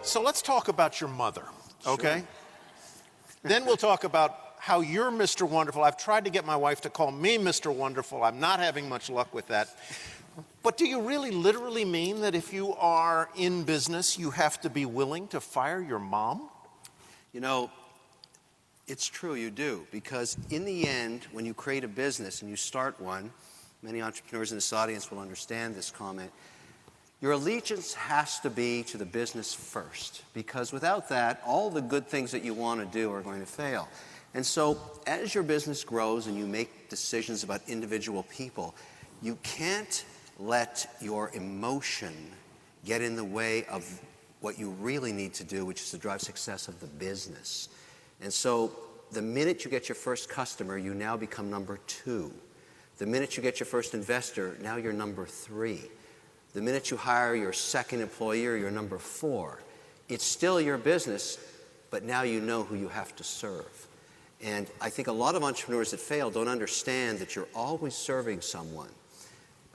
So let's talk about your mother, okay? Sure. Then we'll talk about how you're Mr. Wonderful. I've tried to get my wife to call me Mr. Wonderful. I'm not having much luck with that. But do you really literally mean that if you are in business, you have to be willing to fire your mom? You know, it's true, you do. Because in the end, when you create a business and you start one, many entrepreneurs in this audience will understand this comment, your allegiance has to be to the business first. Because without that, all the good things that you want to do are going to fail. And so as your business grows and you make decisions about individual people, you can't let your emotion get in the way of what you really need to do, which is to drive success of the business. And so the minute you get your first customer, you now become number 2. The minute you get your first investor, now you're number 3. The minute you hire your second employee, you're number 4. It's still your business, but now you know who you have to serve. And I think a lot of entrepreneurs that fail don't understand that you're always serving someone.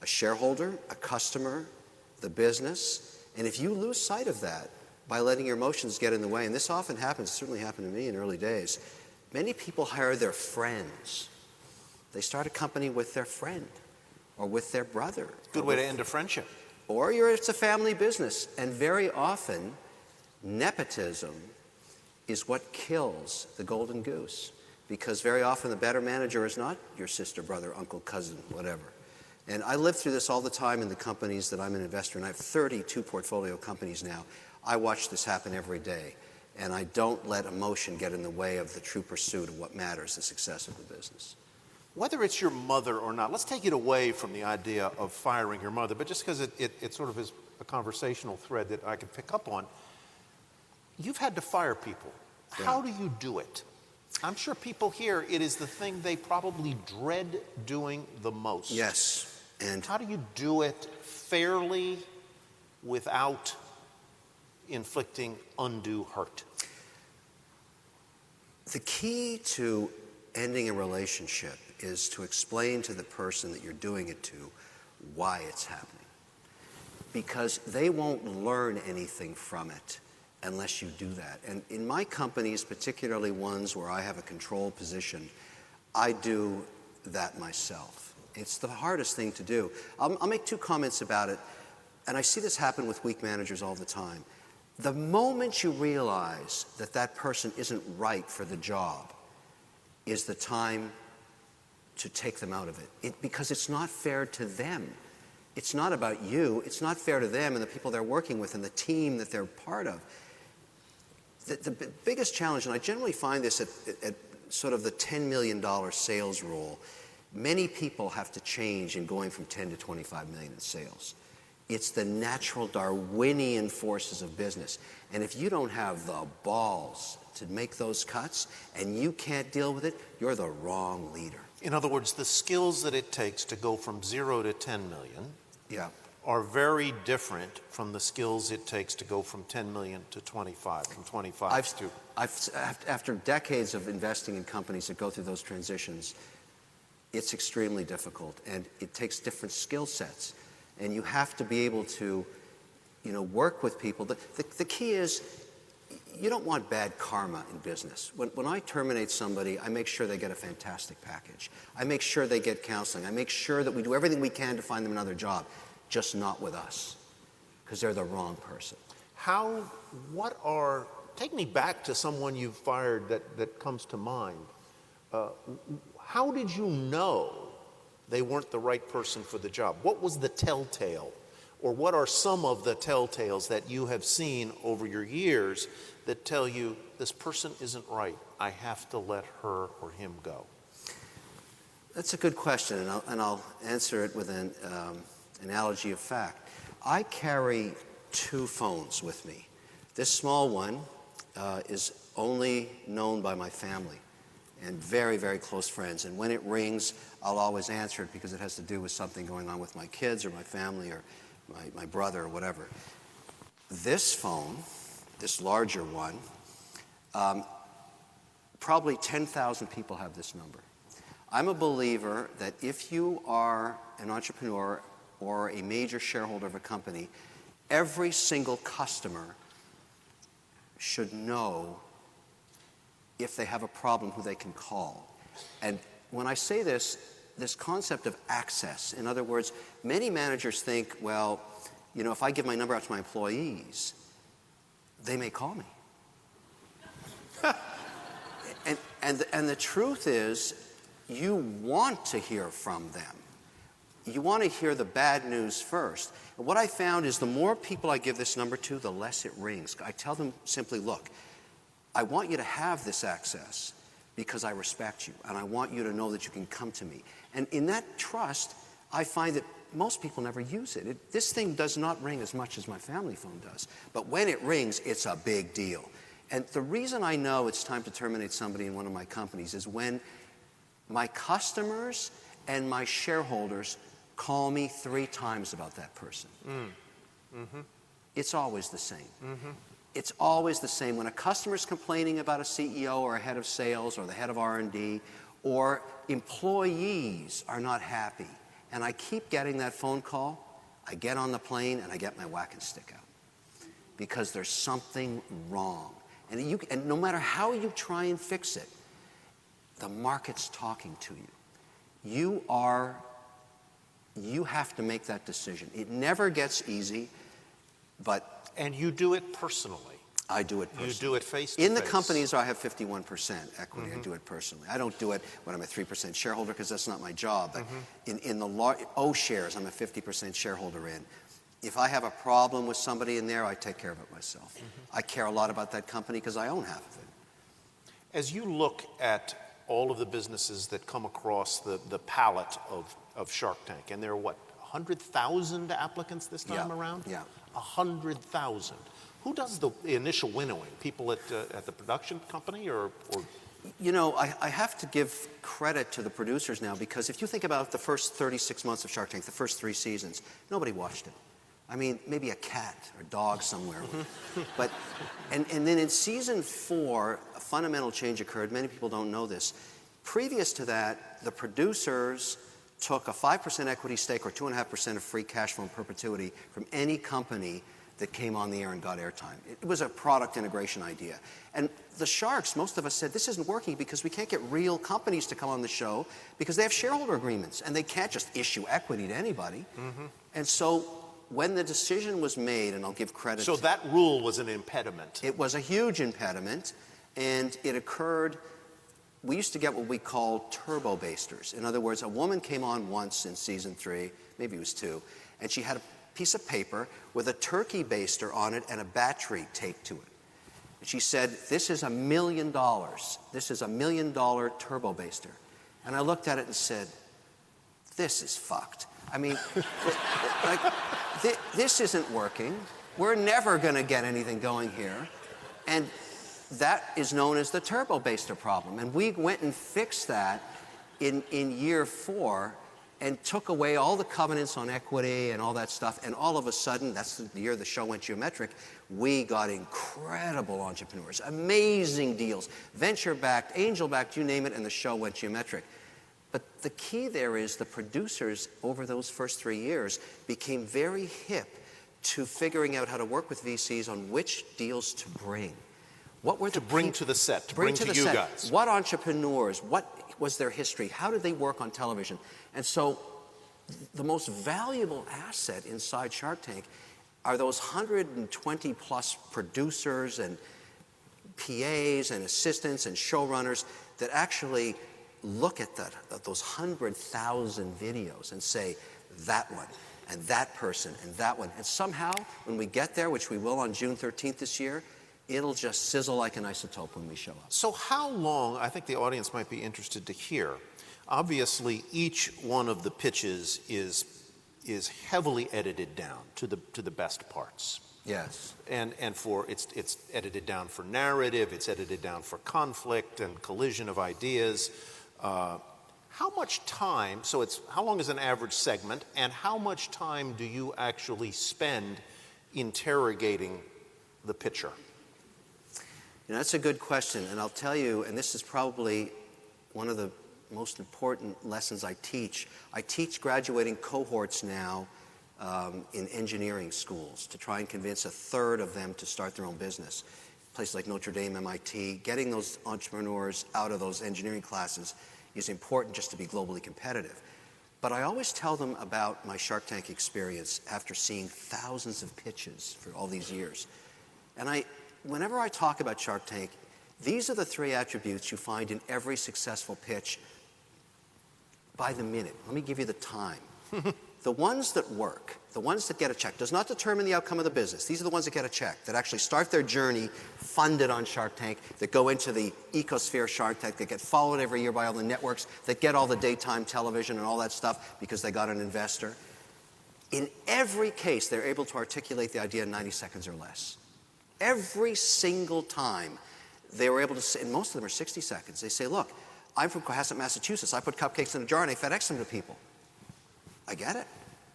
A shareholder, a customer, the business. And if you lose sight of that by letting your emotions get in the way, and this often happens, it certainly happened to me in early days, many people hire their friends. They start a company with their friend or with their brother. Good way to end a friendship. Or it's a family business. And very often, nepotism is what kills the golden goose. Because very often the better manager is not your sister, brother, uncle, cousin, whatever. And I live through this all the time in the companies that I'm an investor in. I have 32 portfolio companies now. I watch this happen every day. And I don't let emotion get in the way of the true pursuit of what matters, the success of the business. Whether it's your mother or not, let's take it away from the idea of firing your mother, but just because it sort of is a conversational thread that I can pick up on. You've had to fire people. Yeah. How do you do it? I'm sure people here, it is the thing they probably dread doing the most. Yes. And how do you do it fairly without inflicting undue hurt? The key to ending a relationship is to explain to the person that you're doing it to why it's happening. Because they won't learn anything from it unless you do that. And in my companies, particularly ones where I have a control position, I do that myself. It's the hardest thing to do. I'll make 2 comments about it, and I see this happen with weak managers all the time. The moment you realize that that person isn't right for the job is the time to take them out of it. Because it's not fair to them. It's not about you. It's not fair to them and the people they're working with and the team that they're part of. The biggest challenge, and I generally find this at sort of the $10 million sales rule, many people have to change in going from 10 to 25 million in sales. It's the natural Darwinian forces of business. And if you don't have the balls to make those cuts and you can't deal with it, you're the wrong leader. In other words, the skills that it takes to go from 0 to 10 million Yeah. are very different from the skills it takes to go from 10 million to 25, from 25 to... After decades of investing in companies that go through those transitions, it's extremely difficult, and it takes different skill sets. And you have to be able to, work with people. The key is, you don't want bad karma in business. When I terminate somebody, I make sure they get a fantastic package. I make sure they get counseling. I make sure that we do everything we can to find them another job, just not with us, because they're the wrong person. Take me back to someone you've fired that comes to mind. How did you know they weren't the right person for the job? What was the telltale? Or what are some of the telltales that you have seen over your years that tell you this person isn't right, I have to let her or him go? That's a good question, and I'll answer it with an analogy of fact. I carry 2 phones with me. This small one is only known by my family and very, very close friends. And when it rings, I'll always answer it because it has to do with something going on with my kids or my family or my brother or whatever. This phone, this larger one, probably 10,000 people have this number. I'm a believer that if you are an entrepreneur or a major shareholder of a company, every single customer should know if they have a problem who they can call. And when I say this concept of access, in other words, many managers think, well, you know, if I give my number out to my employees, they may call me. and the truth is, you want to hear from them. You want to hear the bad news first. And what I found is the more people I give this number to, the less it rings. I tell them simply, look, I want you to have this access because I respect you, and I want you to know that you can come to me. And in that trust, I find that most people never use it. This thing does not ring as much as my family phone does. But when it rings, it's a big deal. And the reason I know it's time to terminate somebody in one of my companies is when my customers and my shareholders call me 3 times about that person. It's always the same. It's always the same. When a customer's complaining about a CEO or a head of sales or the head of R&D, or employees are not happy, and I keep getting that phone call, I get on the plane and I get my whacking stick out. Because there's something wrong. And no matter how you try and fix it, the market's talking to you. You have to make that decision. It never gets easy, but... And you do it personally. I do it personally. You do it face-to-face. In the companies I have 51% equity, I do it personally. I don't do it when I'm a 3% shareholder because that's not my job. But in the O shares, I'm a 50% shareholder in. If I have a problem with somebody in there, I take care of it myself. I care a lot about that company because I own half of it. As you look at all of the businesses that come across the palette of Shark Tank, and there are, what, 100,000 applicants this time around? Yeah. 100,000. Who does the initial winnowing? People at the production company or? You know, I have to give credit to the producers now, because if you think about the first 36 months of Shark Tank, the first 3 seasons, nobody watched it. I mean, maybe a cat or dog somewhere. But, and then in season 4, a fundamental change occurred. Many people don't know this. Previous to that, the producers took a 5% equity stake or 2.5% of free cash flow in perpetuity from any company that came on the air and got airtime. It was a product integration idea. And the Sharks, most of us said, this isn't working because we can't get real companies to come on the show because they have shareholder agreements and they can't just issue equity to anybody. And so when the decision was made, and I'll give credit So that rule was an impediment. It was a huge impediment, and it occurred. We used to get what we call turbo basters. In other words, a woman came on once in season 3, maybe it was 2, and she had a piece of paper with a turkey baster on it and a battery taped to it. And she said, this is $1 million. This is $1 million turbo baster. And I looked at it and said, this is fucked. I mean, this isn't working. We're never going to get anything going here. And that is known as the turbo baster problem. And we went and fixed that in year 4 and took away all the covenants on equity and all that stuff. And all of a sudden, that's the year the show went geometric, we got incredible entrepreneurs, amazing deals, venture-backed, angel-backed, you name it, and the show went geometric. But the key there is the producers, over those first 3 years, became very hip to figuring out how to work with VCs on which deals to bring. What were to bring to the set, to bring to you guys. What entrepreneurs, what was their history? How did they work on television? And so the most valuable asset inside Shark Tank are those 120 plus producers and PAs and assistants and showrunners that actually look at those 100,000 videos and say, that one, and that person, and that one. And somehow, when we get there, which we will on June 13th this year, it'll just sizzle like an isotope when we show up. So how long, I think the audience might be interested to hear, obviously each one of the pitches is heavily edited down to the best parts. Yes. And for it's edited down for narrative, it's edited down for conflict and collision of ideas. How much time, so it's how long is an average segment, and how much time do you actually spend interrogating the pitcher? You know, that's a good question, and I'll tell you, and this is probably one of the most important lessons I teach. I teach graduating cohorts now in engineering schools to try and convince a third of them to start their own business. Places like Notre Dame, MIT, getting those entrepreneurs out of those engineering classes is important just to be globally competitive. But I always tell them about my Shark Tank experience after seeing thousands of pitches for all these years. And whenever I talk about Shark Tank, these are the three attributes you find in every successful pitch by the minute. Let me give you the time. The ones that work, the ones that get a check, does not determine the outcome of the business. These are the ones that get a check, that actually start their journey funded on Shark Tank, that go into the ecosphere Shark Tank, that get followed every year by all the networks, that get all the daytime television and all that stuff because they got an investor. In every case, they're able to articulate the idea in 90 seconds or less. Every single time they were able to say, and most of them are 60 seconds, they say, look, I'm from Cohasset, Massachusetts. I put cupcakes in a jar and I FedEx them to people. I get it.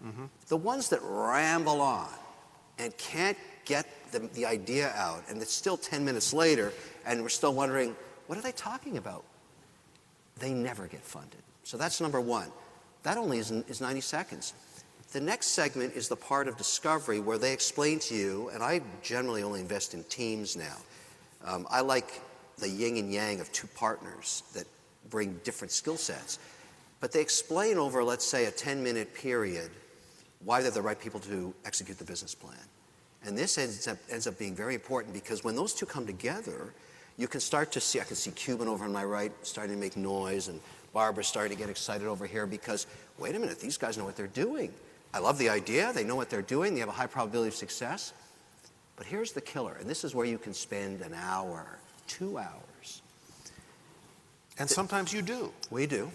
Mm-hmm. The ones that ramble on and can't get the idea out, and it's still 10 minutes later, and we're still wondering, what are they talking about? They never get funded. So that's number one. That only is 90 seconds. The next segment is the part of discovery where they explain to you, and I generally only invest in teams now. I like the yin and yang of two partners that bring different skill sets. But they explain over, let's say, a 10-minute period why they're the right people to execute the business plan. And this ends up being very important because when those two come together, you can start to see, I can see Cuban over on my right starting to make noise, and Barbara's starting to get excited over here because, wait a minute, these guys know what they're doing. I love the idea. They know what they're doing. They have a high probability of success. But here's the killer, and this is where you can spend an hour, 2 hours. And sometimes you do. We do.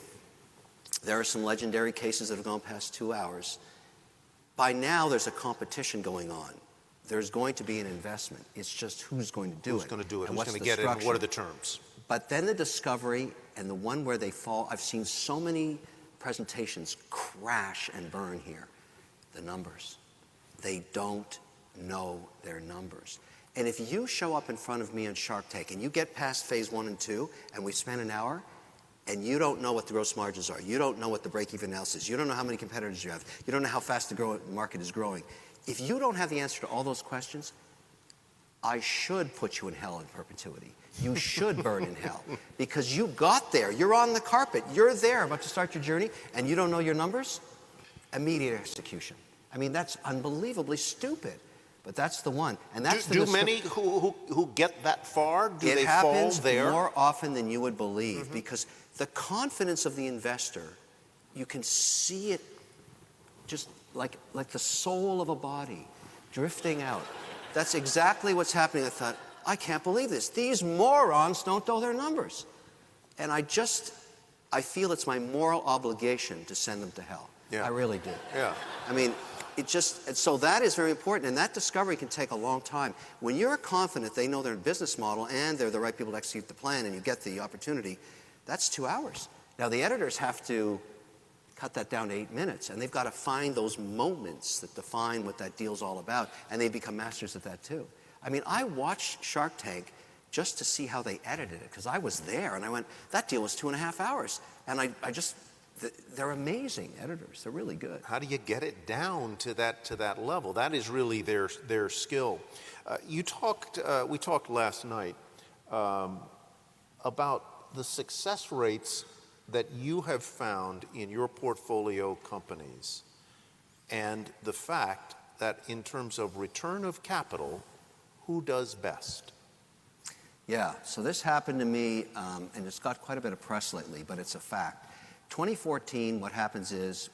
There are some legendary cases that have gone past 2 hours. By now, there's a competition going on. There's going to be an investment. It's just who's going to do it. Who's going to do it? And Who's going to get it? And what are the terms? But then the discovery and the one where they fall, I've seen so many presentations crash and burn here. The numbers. They don't know their numbers. And if you show up in front of me on Shark Tank and you get past phase 1 and 2 and we spend an hour, and you don't know what the gross margins are, you don't know what the break-even analysis is, you don't know how many competitors you have, you don't know how fast the market is growing. If you don't have the answer to all those questions, I should put you in hell in perpetuity. You should burn in hell. Because you got there, you're on the carpet, you're there about to start your journey, and you don't know your numbers? Immediate execution. I mean, that's unbelievably stupid. But that's the one. And that's do many who get that far, do they fall there? It happens more often than you would believe because the confidence of the investor, you can see it just like the soul of a body drifting out. That's exactly what's happening. I thought, I can't believe this. These morons don't know their numbers. And I feel it's my moral obligation to send them to hell. Yeah. I really do. Yeah. I mean, so that is very important, and that discovery can take a long time. When you're confident they know their business model and they're the right people to execute the plan and you get the opportunity, that's 2 hours. Now, the editors have to cut that down to 8 minutes, and they've got to find those moments that define what that deal's all about, and they become masters at that too. I mean, I watched Shark Tank just to see how they edited it, because I was there, and I went, that deal was 2.5 hours. And they're amazing editors. They're really good. How do you get it down to that level? That is really their skill. We talked last night about the success rates that you have found in your portfolio companies, and the fact that in terms of return of capital, who does best? Yeah. So this happened to me, and it's got quite a bit of press lately, but it's a fact. 2014, what happens is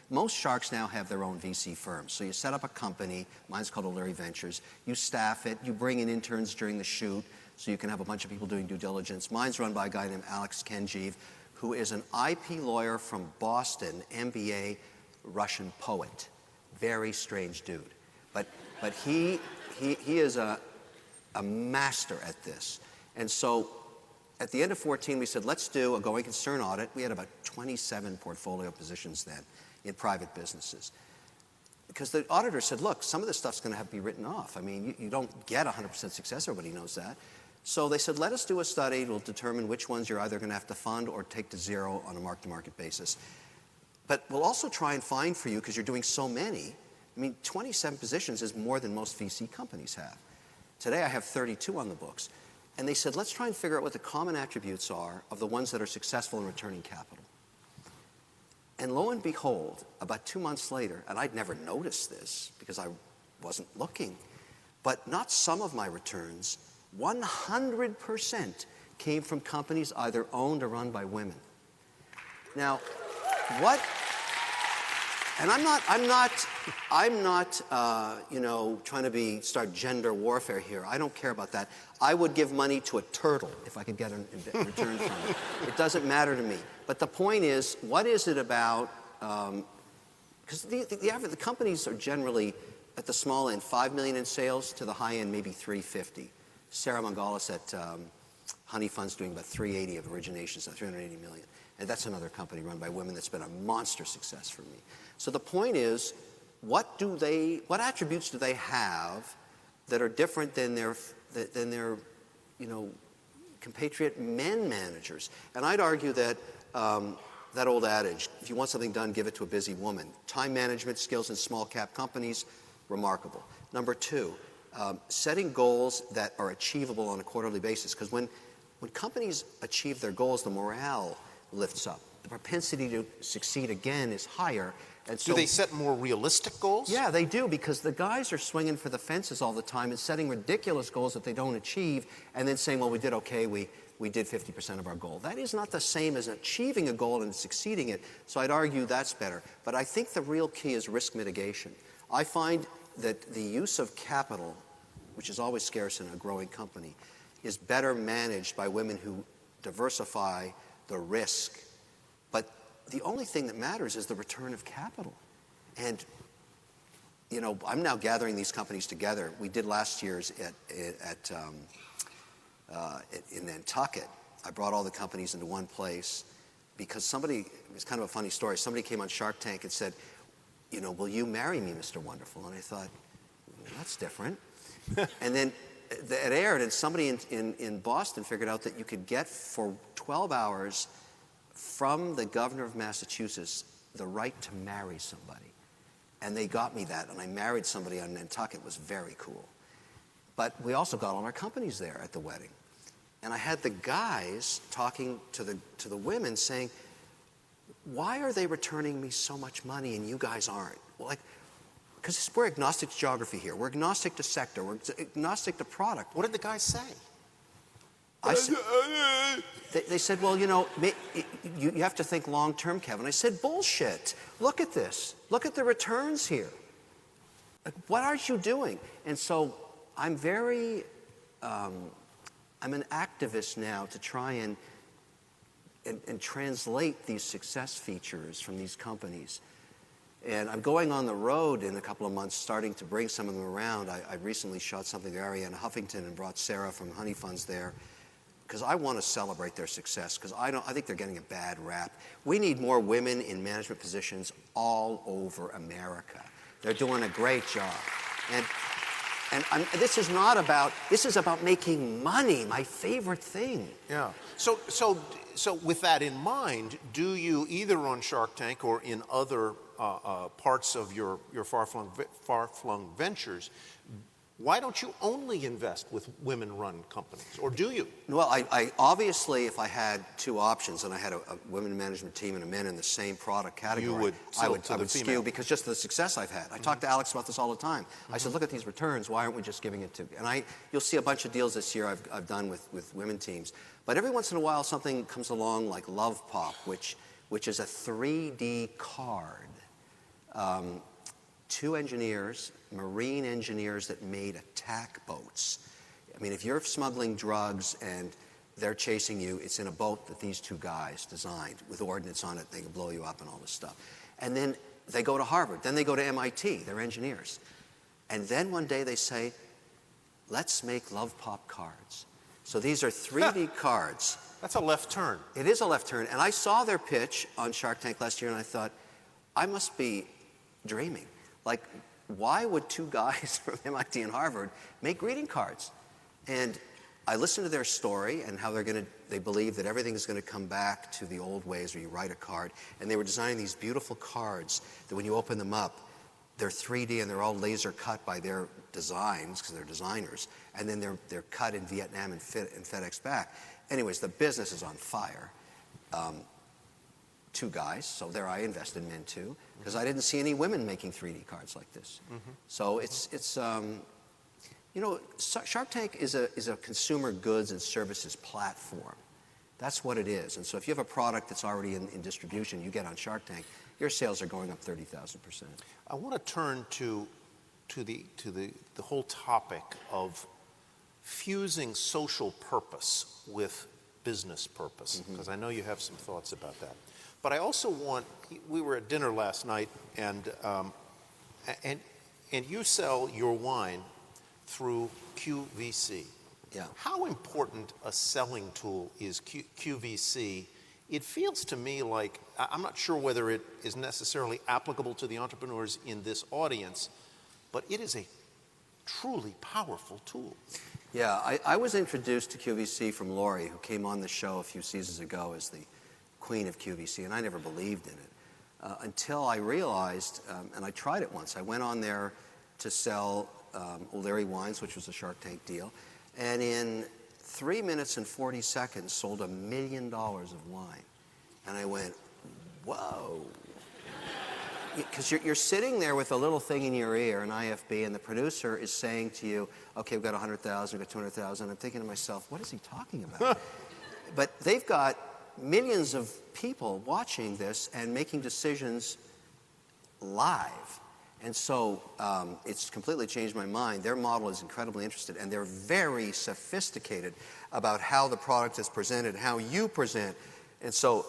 most sharks now have their own VC firms. So you set up a company, mine's called LEARY Ventures, you staff it, you bring in interns during the shoot so you can have a bunch of people doing due diligence. Mine's run by a guy named Alex Kenjeev, who is an IP lawyer from Boston, MBA, Russian poet. Very strange dude. But he is a master at this. And so at the end of 14, we said, let's do a going concern audit. We had about 27 portfolio positions then in private businesses. Because the auditor said, look, some of this stuff's going to have to be written off. I mean, you don't get 100% success. Everybody knows that. So they said, let us do a study. We'll determine which ones you're either going to have to fund or take to zero on a mark-to-market basis. But we'll also try and find for you, because you're doing so many. I mean, 27 positions is more than most VC companies have. Today I have 32 on the books. And they said, let's try and figure out what the common attributes are of the ones that are successful in returning capital. And lo and behold, about 2 months later, and I'd never noticed this because I wasn't looking, but not some of my returns, 100% came from companies either owned or run by women. Now, what? And I'm not, you know, trying to start gender warfare here. I don't care about that. I would give money to a turtle if I could get a return from it. It doesn't matter to me. But the point is, what is it about? Because the companies are generally at the small end, 5 million in sales, to the high end, maybe 350. Sarah Mangalis at Honey Fund's doing about 380 of originations, 380 million. And that's another company run by women that's been a monster success for me. So the point is, what attributes do they have that are different than their you know, compatriot men managers? And I'd argue that that old adage, if you want something done, give it to a busy woman. Time management skills in small cap companies, remarkable. Number two, setting goals that are achievable on a quarterly basis. Because when companies achieve their goals, the morale lifts up. The propensity to succeed again is higher. And so, do they set more realistic goals? Yeah, they do, because the guys are swinging for the fences all the time and setting ridiculous goals that they don't achieve, and then saying, well, we did okay, we did 50% of our goal. That is not the same as achieving a goal and succeeding it, so I'd argue that's better. But I think the real key is risk mitigation. I find that the use of capital, which is always scarce in a growing company, is better managed by women who diversify the risk. But the only thing that matters is the return of capital. And, you know, I'm now gathering these companies together. We did last year's in Nantucket. I brought all the companies into one place because somebody, it's kind of a funny story, somebody came on Shark Tank and said, you know, will you marry me, Mr. Wonderful? And I thought, well, that's different. And then it aired, and somebody in Boston figured out that you could get for 12 hours from the governor of Massachusetts the right to marry somebody. And they got me that, and I married somebody on Nantucket. It was very cool. But we also got all our companies there at the wedding. And I had the guys talking to the women saying, why are they returning me so much money and you guys aren't? Well, like, because we're agnostic to geography here. We're agnostic to sector. We're agnostic to product. What did the guys say? They said, well, you know, you have to think long term, Kevin. I said, bullshit. Look at this. Look at the returns here. Like, what are you doing? And so I'm I'm an activist now to try and translate these success features from these companies. And I'm going on the road in a couple of months, starting to bring some of them around. I recently shot something to Arianna Huffington and brought Sarah from Honey Funds there, because I want to celebrate their success, because I think they're getting a bad rap. We need more women in management positions all over America. They're doing a great job. And this is about making money, my favorite thing. Yeah. So with that in mind, do you, either on Shark Tank or in other parts of your far-flung ventures, why don't you only invest with women-run companies, or do you? Well, I obviously, if I had two options and I had a women management team and a men in the same product category, I would skew, because just the success I've had. I talk to Alex about this all the time. I said, look at these returns. Why aren't we just giving it to? And you'll see a bunch of deals this year I've done with women teams. But every once in a while, something comes along like Love Pop, which is a 3D card. Two engineers, marine engineers, that made attack boats. I mean, if you're smuggling drugs and they're chasing you, it's in a boat that these two guys designed with ordnance on it. They can blow you up and all this stuff. And then they go to Harvard. Then they go to MIT. They're engineers. And then one day they say, let's make Love Pop cards. So these are 3D cards. That's a left turn. It is a left turn. And I saw their pitch on Shark Tank last year, and I thought, I must be dreaming. Like, why would two guys from MIT and Harvard make greeting cards? And I listened to their story and how they believe that everything is going to come back to the old ways where you write a card. And they were designing these beautiful cards that when you open them up, they're 3D and they're all laser cut by their designs because they're designers. And then they're cut in Vietnam and FedEx back. Anyways, the business is on fire. 2 guys, so there I invested men too, because I didn't see any women making 3D cards like this. So it's you know, Shark Tank is a consumer goods and services platform. That's what it is. And so if you have a product that's already in distribution, you get on Shark Tank, your sales are going up 30,000%. I want to turn to the whole topic of fusing social purpose with business purpose, because I know you have some thoughts about that. But I also we were at dinner last night, and you sell your wine through QVC. Yeah. How important a selling tool is QVC? It feels to me like, I'm not sure whether it is necessarily applicable to the entrepreneurs in this audience, but it is a truly powerful tool. Yeah, I was introduced to QVC from LEARY, who came on the show a few seasons ago as the queen of QVC, and I never believed in it until I realized, and I tried it once. I went on there to sell O'Leary wines, which was a Shark Tank deal, and in 3 minutes and 40 seconds sold $1 million of wine. And I went, whoa. Because you're sitting there with a little thing in your ear, an IFB, and the producer is saying to you, okay, we've got 100,000, we've got 200,000. I'm thinking to myself, what is he talking about? But they've got millions of people watching this and making decisions live. And so it's completely changed my mind. Their model is incredibly interested, and they're very sophisticated about how the product is presented, how you present. And so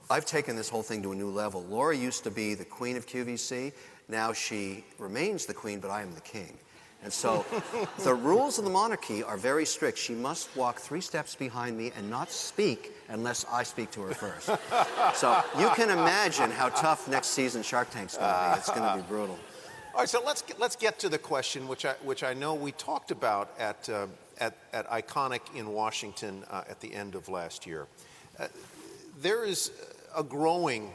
I've taken this whole thing to a new level. Laura used to be the queen of QVC. Now she remains the queen, but I am the king. And so the rules of the monarchy are very strict. She must walk 3 steps behind me and not speak unless I speak to her first. So you can imagine how tough next season Shark Tank's going to be. It's going to be brutal. All right, so let's get to the question, which I know we talked about at Iconic in Washington at the end of last year. There is a growing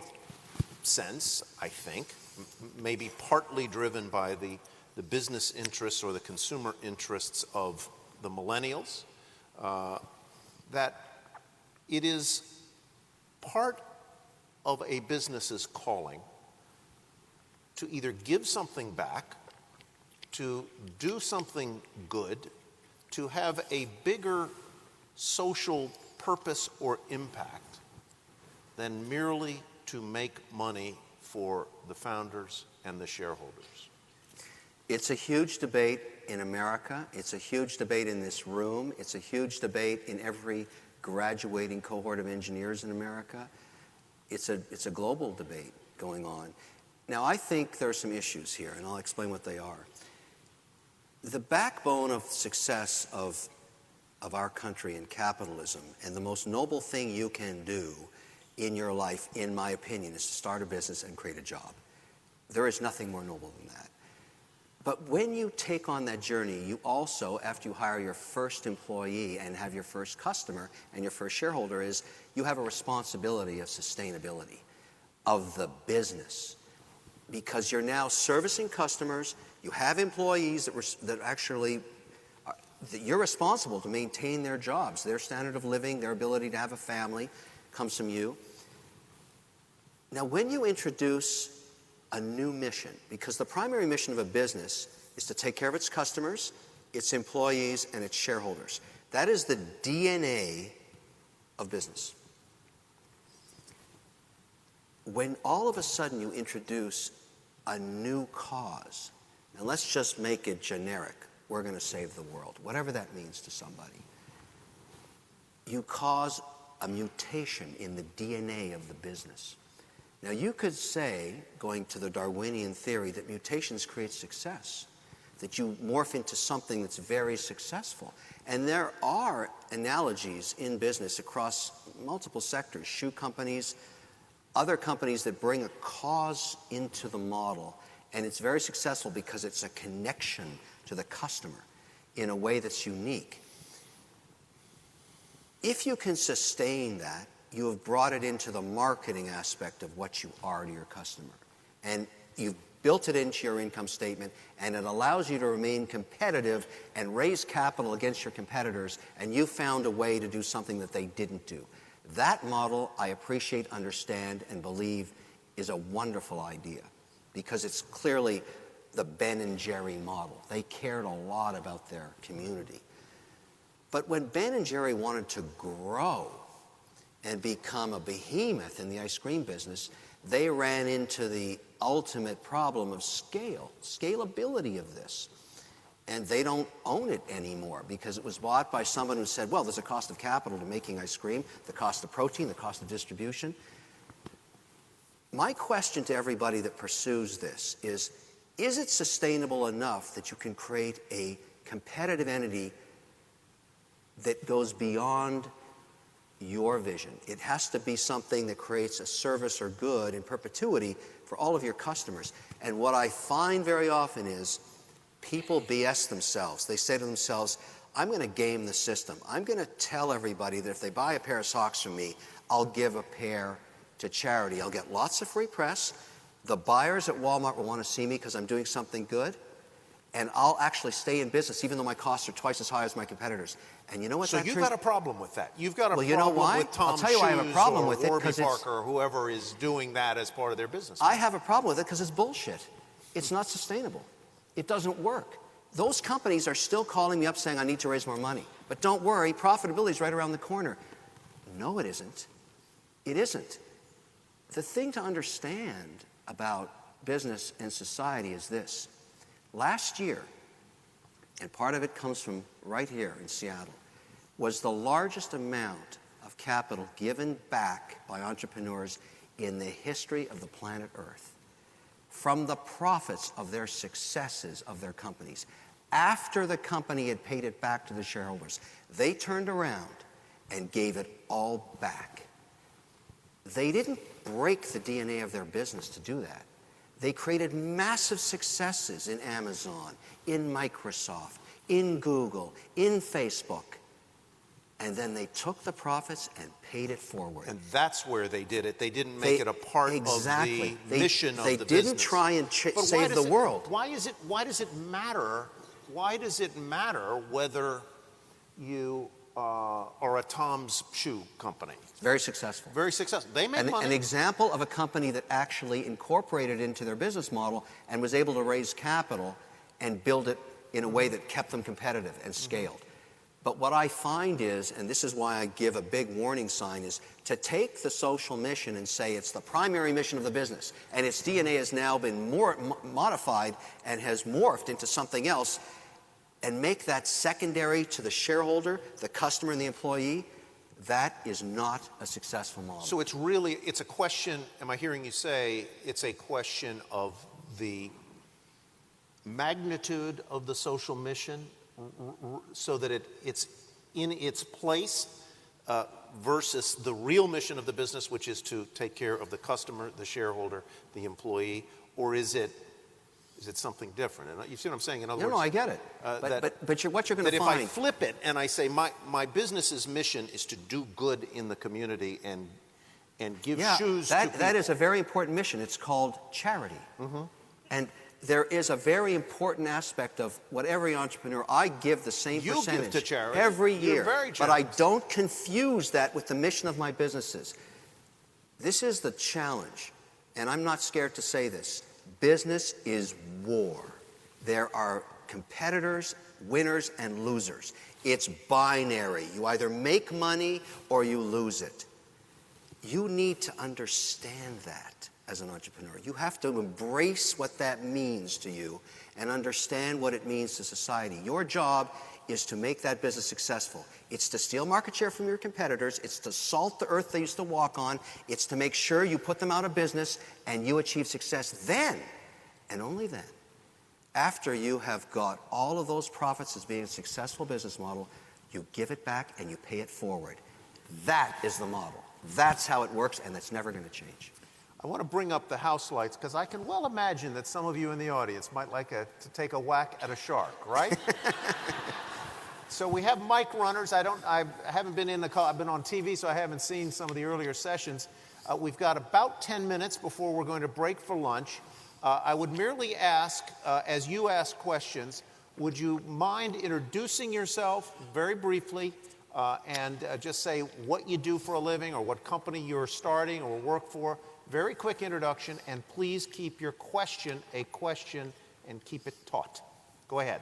sense, I think, maybe partly driven by the business interests or the consumer interests of the millennials, that it is part of a business's calling to either give something back, to do something good, to have a bigger social purpose or impact than merely to make money for the founders and the shareholders. It's a huge debate in America. It's a huge debate in this room. It's a huge debate in every graduating cohort of engineers in America. It's a global debate going on. Now, I think there are some issues here, and I'll explain what they are. The backbone of success of our country and capitalism, and the most noble thing you can do in your life, in my opinion, is to start a business and create a job. There is nothing more noble than that. But when you take on that journey, you also, after you hire your first employee and have your first customer and your first shareholder, you have a responsibility of sustainability of the business. Because you're now servicing customers, you have employees that you're responsible to maintain their jobs, their standard of living, their ability to have a family comes from you. Now, when you introduce a new mission, because the primary mission of a business is to take care of its customers, its employees, and its shareholders. That is the DNA of business. When all of a sudden you introduce a new cause, and let's just make it generic, we're going to save the world, whatever that means to somebody, you cause a mutation in the DNA of the business. Now, you could say, going to the Darwinian theory, that mutations create success, that you morph into something that's very successful. And there are analogies in business across multiple sectors, shoe companies, other companies that bring a cause into the model, and it's very successful because it's a connection to the customer in a way that's unique. If you can sustain that, you have brought it into the marketing aspect of what you are to your customer. And you've built it into your income statement, and it allows you to remain competitive and raise capital against your competitors, and you found a way to do something that they didn't do. That model, I appreciate, understand, and believe is a wonderful idea, because it's clearly the Ben and Jerry model. They cared a lot about their community. But when Ben and Jerry wanted to grow and become a behemoth in the ice cream business, they ran into the ultimate problem of scalability of this. And they don't own it anymore because it was bought by someone who said, well, there's a cost of capital to making ice cream, the cost of protein, the cost of distribution. My question to everybody that pursues this is it sustainable enough that you can create a competitive entity that goes beyond your vision? It has to be something that creates a service or good in perpetuity for all of your customers. And what I find very often is people BS themselves. They say to themselves, I'm going to game the system. I'm going to tell everybody that if they buy a pair of socks from me, I'll give a pair to charity. I'll get lots of free press. The buyers at Walmart will want to see me because I'm doing something good. And I'll actually stay in business even though my costs are twice as high as my competitors. And you know what? So you've got a problem with that. You've got a problem you know why? with Tom I'll tell you why I have a problem with it, Warby Parker or whoever is doing that as part of their business. I have a problem with it because it's bullshit. It's not sustainable. It doesn't work. Those companies are still calling me up saying I need to raise more money. But don't worry, profitability is right around the corner. No, it isn't. It isn't. The thing to understand about business and society is this. Last year, and part of it comes from right here in Seattle, was the largest amount of capital given back by entrepreneurs in the history of the planet Earth from the profits of their successes of their companies. After the company had paid it back to the shareholders, they turned around and gave it all back. They didn't break the DNA of their business to do that. They created massive successes in Amazon, in Microsoft, in Google, in Facebook. And then they took the profits and paid it forward. And that's where they did it. They didn't make it a part of the mission of the business. They didn't try and save the world. Why does it matter? Why does it matter whether you are a Tom's Shoe company? Very successful. Very successful. They make money. An example of a company that actually incorporated into their business model and was able to raise capital and build it in a way that kept them competitive and scaled. But what I find is, and this is why I give a big warning sign, is to take the social mission and say it's the primary mission of the business, and its DNA has now been modified and has morphed into something else, and make that secondary to the shareholder, the customer, and the employee, that is not a successful model. So it's a question, am I hearing you say, it's a question of the magnitude of the social mission so that it's in its place versus the real mission of the business, which is to take care of the customer, the shareholder, the employee, or is it something different? And you see what I'm saying? In other words, I get it. But what you're going to find... If I flip it and I say my business's mission is to do good in the community and give shoes to people. That is a very important mission. It's called charity. Mm-hmm. And there is a very important aspect of what every entrepreneur, I give the same percentage give to charity every year. You're very but I don't confuse that with the mission of my businesses. This is the challenge, and I'm not scared to say this. Business is war. There are competitors, winners, and losers. It's binary. You either make money or you lose it. You need to understand that as an entrepreneur. You have to embrace what that means to you and understand what it means to society. Your job is to make that business successful. It's to steal market share from your competitors. It's to salt the earth they used to walk on. It's to make sure you put them out of business and you achieve success. Then, and only then, after you have got all of those profits as being a successful business model, you give it back and you pay it forward. That is the model. That's how it works, and that's never going to change. I want to bring up the house lights because I can well imagine that some of you in the audience might like to take a whack at a shark, right? So we have mic runners. I haven't been in the call. I've been on TV, so I haven't seen some of the earlier sessions. We've got about 10 minutes before we're going to break for lunch. I would merely ask, as you ask questions, would you mind introducing yourself very briefly and just say what you do for a living or what company you're starting or work for? Very quick introduction, and please keep your question a question and keep it taut. Go ahead.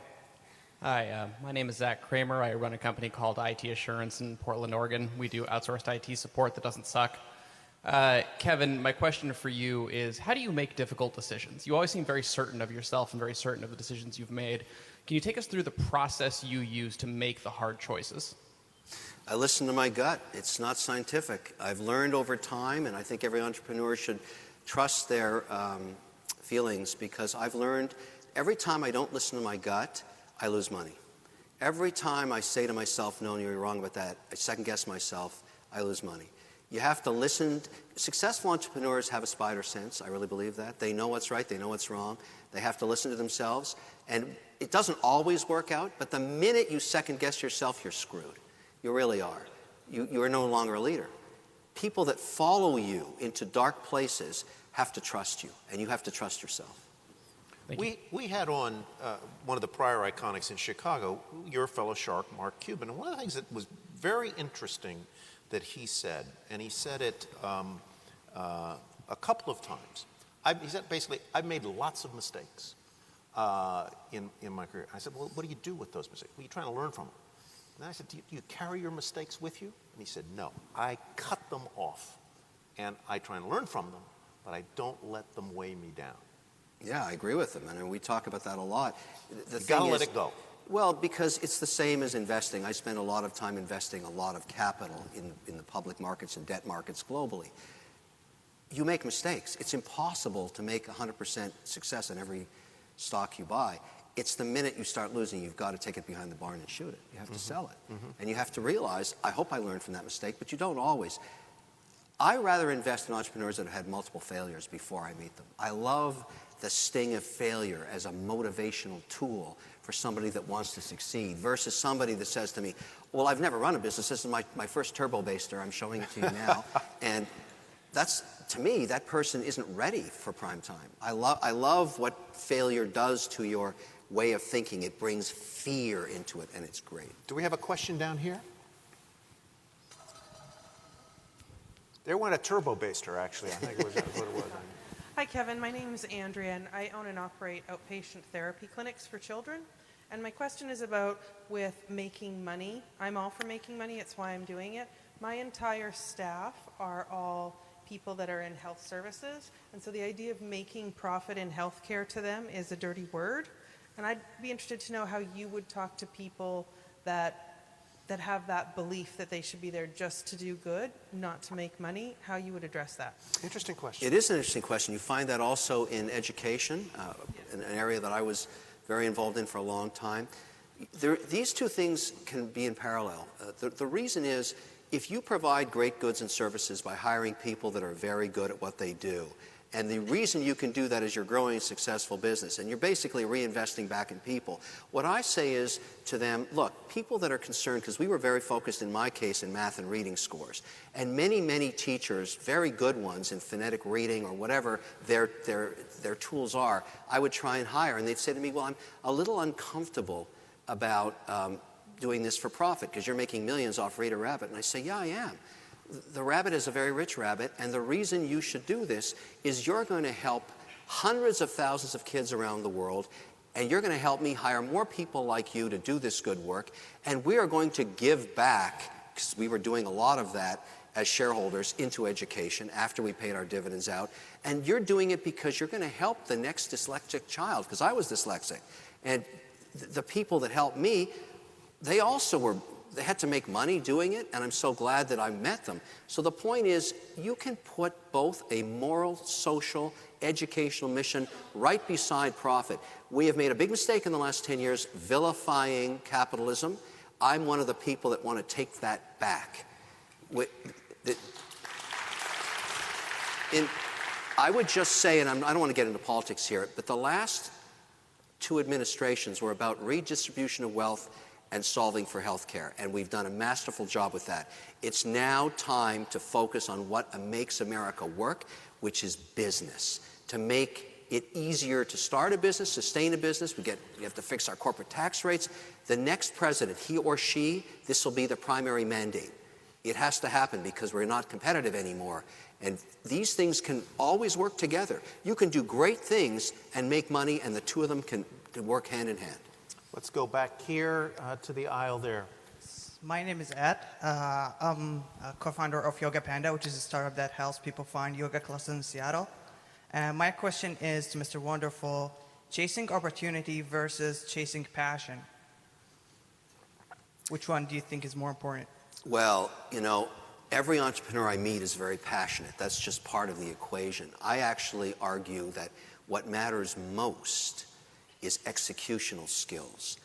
Hi, my name is Zach Kramer. I run a company called IT Assurance in Portland, Oregon. We do outsourced IT support that doesn't suck. Kevin, my question for you is, how do you make difficult decisions? You always seem very certain of yourself and very certain of the decisions you've made. Can you take us through the process you use to make the hard choices? I listen to my gut. It's not scientific. I've learned over time, and I think every entrepreneur should trust their feelings, because I've learned every time I don't listen to my gut, I lose money. Every time I say to myself, no, you're wrong about that, I second-guess myself, I lose money. You have to listen. Successful entrepreneurs have a spider sense. I really believe that. They know what's right. They know what's wrong. They have to listen to themselves. And it doesn't always work out, but the minute you second-guess yourself, you're screwed. You really are. You are no longer a leader. People that follow you into dark places have to trust you, and you have to trust yourself. We had on one of the prior Iconics in Chicago, your fellow shark, Mark Cuban, and one of the things that was very interesting that he said, and he said it a couple of times. He said basically, I've made lots of mistakes in my career. I said, well, what do you do with those mistakes? Well, you're trying to learn from them. And I said, do you carry your mistakes with you? And he said, no, I cut them off, and I try and learn from them, but I don't let them weigh me down. Yeah, I agree with him, and we talk about that a lot. You gotta let it go. Well, because it's the same as investing. I spend a lot of time investing a lot of capital in the public markets and debt markets globally. You make mistakes. It's impossible to make 100% success in every stock you buy. It's the minute you start losing, you've got to take it behind the barn and shoot it. You have to sell it. And you have to realize, I hope I learned from that mistake, but you don't always. I rather invest in entrepreneurs that have had multiple failures before I meet them. I love the sting of failure as a motivational tool for somebody that wants to succeed versus somebody that says to me, well, I've never run a business. This is my first turbo baster. I'm showing it to you now. And that's, to me, that person isn't ready for prime time. I love what failure does to your way of thinking. It brings fear into it, and it's great. Do we have a question down here? There went a turbo baster, actually. I think it was what it was. Hi, Kevin. My name is Andrea, and I own and operate outpatient therapy clinics for children. And my question is about with making money. I'm all for making money. It's why I'm doing it. My entire staff are all people that are in health services. And so the idea of making profit in healthcare to them is a dirty word. And I'd be interested to know how you would talk to people that have that belief that they should be there just to do good, not to make money, how you would address that. Interesting question. It is an interesting question. You find that also in education, an area that I was very involved in for a long time. These two things can be in parallel. The reason is, if you provide great goods and services by hiring people that are very good at what they do, and the reason you can do that is you're growing a successful business, and you're basically reinvesting back in people. What I say is to them, look, people that are concerned, because we were very focused in my case in math and reading scores, and many teachers, very good ones in phonetic reading or whatever their tools are, I would try and hire, and they'd say to me, well, I'm a little uncomfortable about doing this for profit because you're making millions off Reader Rabbit. And I say, yeah, I am. The rabbit is a very rich rabbit, and the reason you should do this is you're going to help hundreds of thousands of kids around the world, and you're going to help me hire more people like you to do this good work, and we are going to give back, because we were doing a lot of that as shareholders, into education after we paid our dividends out, and you're doing it because you're going to help the next dyslexic child, because I was dyslexic. And the people that helped me, they had to make money doing it, and I'm so glad that I met them. So the point is, you can put both a moral, social, educational mission right beside profit. We have made a big mistake in the last 10 years vilifying capitalism. I'm one of the people that want to take that back. I would just say, and I don't want to get into politics here, but the last two administrations were about redistribution of wealth and solving for healthcare. And we've done a masterful job with that. It's now time to focus on what makes America work, which is business. To make it easier to start a business, sustain a business. We have to fix our corporate tax rates. The next president, he or she, this will be the primary mandate. It has to happen because we're not competitive anymore. And these things can always work together. You can do great things and make money, and the two of them can work hand in hand. Let's go back here to the aisle there. My name is Ed. I'm a co-founder of Yoga Panda, which is a startup that helps people find yoga classes in Seattle. And my question is to Mr. Wonderful, chasing opportunity versus chasing passion. Which one do you think is more important? Well, you know, every entrepreneur I meet is very passionate. That's just part of the equation. I actually argue that what matters most is executional skills.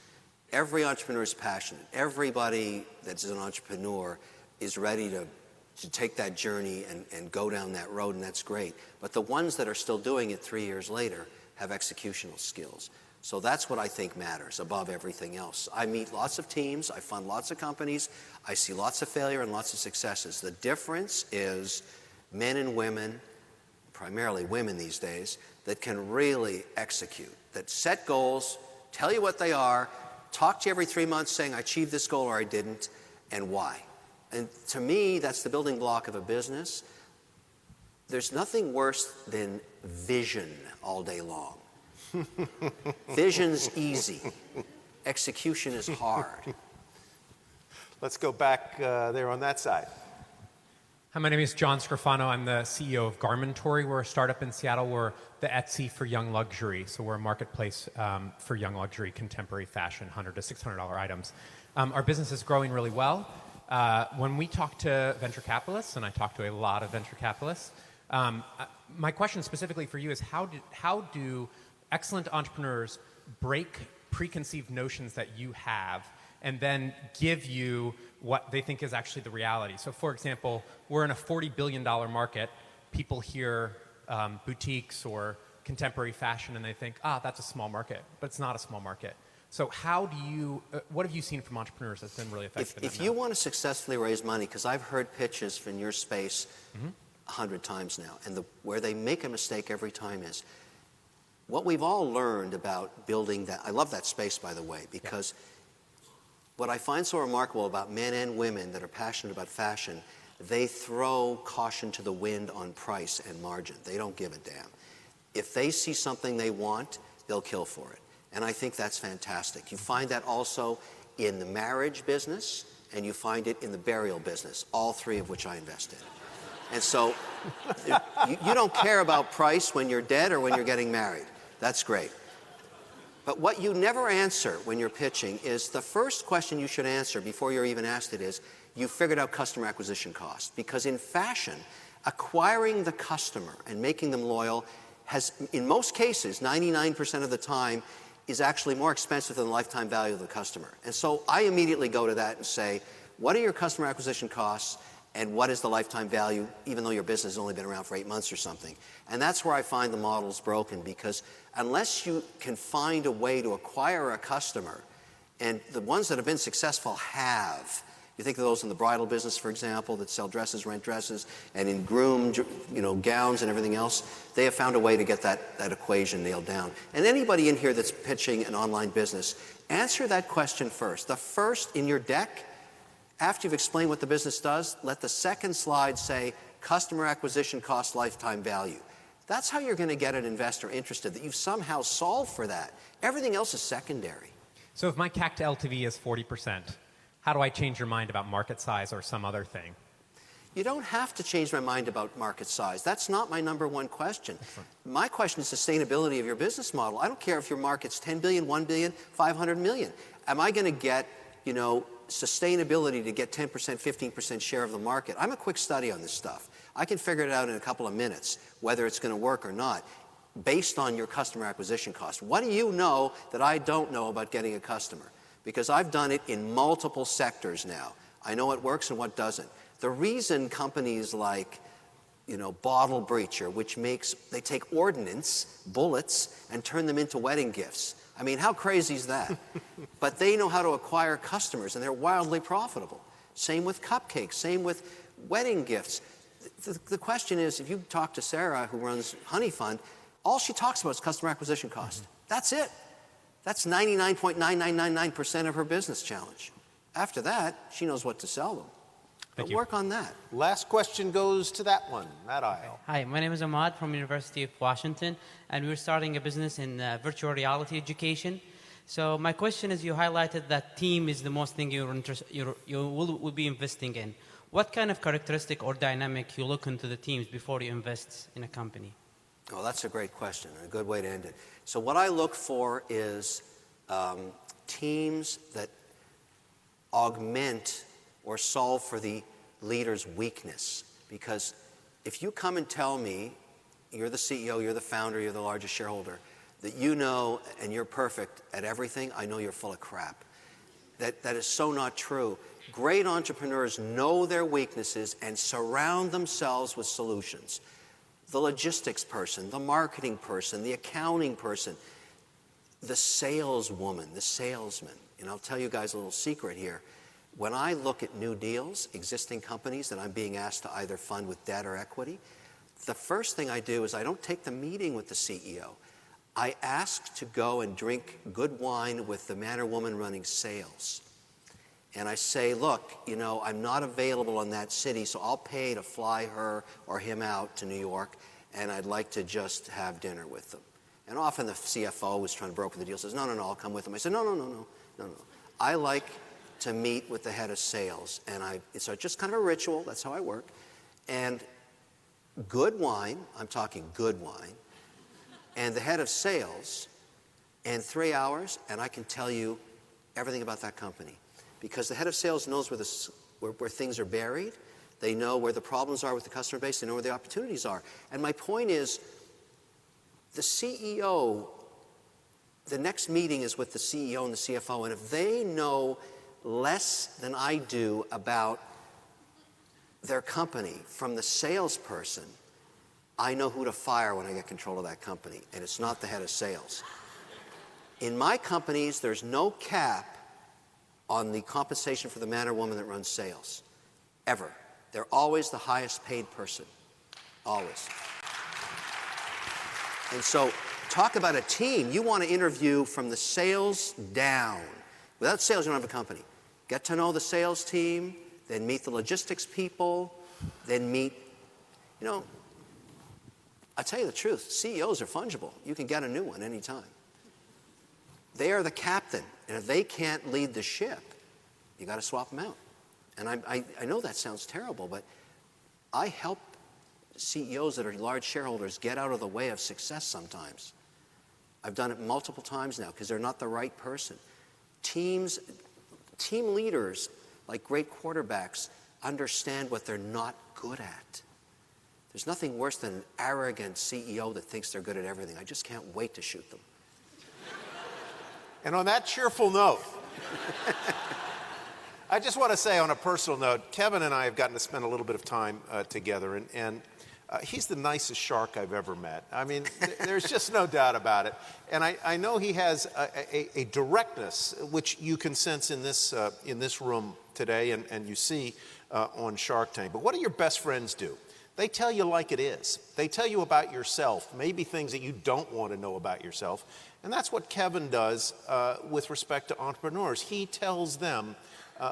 Every entrepreneur is passionate. Everybody that's an entrepreneur is ready to take that journey and go down that road, and that's great. But the ones that are still doing it 3 years later have executional skills. So that's what I think matters above everything else. I meet lots of teams. I fund lots of companies. I see lots of failure and lots of successes. The difference is men and women, primarily women these days, that can really execute, that set goals, tell you what they are, talk to you every 3 months saying I achieved this goal or I didn't, and why. And to me, that's the building block of a business. There's nothing worse than vision all day long. Vision's easy. Execution is hard. Let's go back there on that side. Hi, my name is John Scrofano. I'm the CEO of Garmentory. We're a startup in Seattle. We're the Etsy for young luxury. So we're a marketplace for young luxury, contemporary fashion, $100 to $600 items. Our business is growing really well. When we talk to venture capitalists, and I talk to a lot of venture capitalists, my question specifically for you is how do excellent entrepreneurs break preconceived notions that you have and then give you what they think is actually the reality? So for example, we're in a $40 billion market. People hear boutiques or contemporary fashion and they think, that's a small market, but it's not a small market. So how do you, what have you seen from entrepreneurs that's been really effective? If you want to successfully raise money, because I've heard pitches in your space 100 times now, and where they make a mistake every time is, what we've all learned about building that, I love that space, by the way, because what I find so remarkable about men and women that are passionate about fashion, they throw caution to the wind on price and margin. They don't give a damn. If they see something they want, they'll kill for it. And I think that's fantastic. You find that also in the marriage business, and you find it in the burial business, all three of which I invest in. And so you don't care about price when you're dead or when you're getting married. That's great. But what you never answer when you're pitching is the first question you should answer before you're even asked it is, you figured out customer acquisition cost. Because in fashion, acquiring the customer and making them loyal has, in most cases, 99% of the time, is actually more expensive than the lifetime value of the customer. And so I immediately go to that and say, what are your customer acquisition costs and what is the lifetime value, even though your business has only been around for 8 months or something? And that's where I find the model's broken, because unless you can find a way to acquire a customer, and the ones that have been successful have, you think of those in the bridal business, for example, that sell dresses, rent dresses, and in groomed, gowns and everything else, they have found a way to get that equation nailed down. And anybody in here that's pitching an online business, answer that question first. The first in your deck, after you've explained what the business does, let the second slide say customer acquisition cost, lifetime value. That's how you're going to get an investor interested, that you've somehow solved for that. Everything else is secondary. So if my CAC to LTV is 40%, how do I change your mind about market size or some other thing? You don't have to change my mind about market size. That's not my number one question. Excellent. My question is sustainability of your business model. I don't care if your market's 10 billion, 1 billion, 500 million. Am I going to get, sustainability to get 10%, 15% share of the market? I'm a quick study on this stuff. I can figure it out in a couple of minutes, whether it's going to work or not, based on your customer acquisition cost. What do you know that I don't know about getting a customer? Because I've done it in multiple sectors now. I know what works and what doesn't. The reason companies like, Bottle Breacher, which they take ordnance, bullets, and turn them into wedding gifts. I mean, how crazy is that? But they know how to acquire customers, and they're wildly profitable. Same with cupcakes, same with wedding gifts. The question is, if you talk to Sarah, who runs Honey Fund, all she talks about is customer acquisition cost. That's it. That's 99.9999% of her business challenge. After that, she knows what to sell them. But work on that. Last question goes to that one, that aisle. Hi, my name is Ahmad from University of Washington, and we're starting a business in virtual reality education. So my question is, you highlighted that team is the most thing you will be investing in. What kind of characteristic or dynamic you look into the teams before you invest in a company? Oh, that's a great question, and a good way to end it. So what I look for is teams that augment or solve for the leader's weakness. Because if you come and tell me, you're the CEO, you're the founder, you're the largest shareholder, that you know and you're perfect at everything, I know you're full of crap. That is so not true. Great entrepreneurs know their weaknesses and surround themselves with solutions. The logistics person, the marketing person, the accounting person, the saleswoman, the salesman. And I'll tell you guys a little secret here. When I look at new deals, existing companies that I'm being asked to either fund with debt or equity, the first thing I do is I don't take the meeting with the CEO. I ask to go and drink good wine with the man or woman running sales. And I say, look, you know, I'm not available in that city, so I'll pay to fly her or him out to New York, and I'd like to just have dinner with them. And often the CFO who's trying to broker the deal says, no, I'll come with them. I say, no. I like to meet with the head of sales, and it's just kind of a ritual. That's how I work. And good wine, I'm talking good wine, and the head of sales, and 3 hours, and I can tell you everything about that company. Because the head of sales knows where things are buried. They know where the problems are with the customer base. They know where the opportunities are. And my point is, the CEO, the next meeting is with the CEO and the CFO, and if they know less than I do about their company from the salesperson, I know who to fire when I get control of that company, and it's not the head of sales. In my companies, there's no cap on the compensation for the man or woman that runs sales, ever. They're always the highest paid person, always. And so, talk about a team. You want to interview from the sales down. Without sales, you don't have a company. Get to know the sales team, then meet the logistics people, then meet, you know, I'll tell you the truth, CEOs are fungible. You can get a new one anytime. They are the captain, and if they can't lead the ship, you got to swap them out. And I know that sounds terrible, but I help CEOs that are large shareholders get out of the way of success sometimes. I've done it multiple times now because they're not the right person. Team leaders, like great quarterbacks, understand what they're not good at. There's nothing worse than an arrogant CEO that thinks they're good at everything. I just can't wait to shoot them. And on that cheerful note, I just want to say on a personal note, Kevin and I have gotten to spend a little bit of time together, and he's the nicest shark I've ever met. I mean, there's just no doubt about it. And I know he has a directness, which you can sense in this room today and you see on Shark Tank. But what do your best friends do? They tell you like it is. They tell you about yourself, maybe things that you don't want to know about yourself. And that's what Kevin does with respect to entrepreneurs. He tells them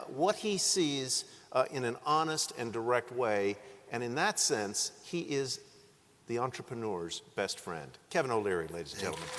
what he sees in an honest and direct way. And in that sense, he is the entrepreneur's best friend. KevinOLeary, ladies and gentlemen.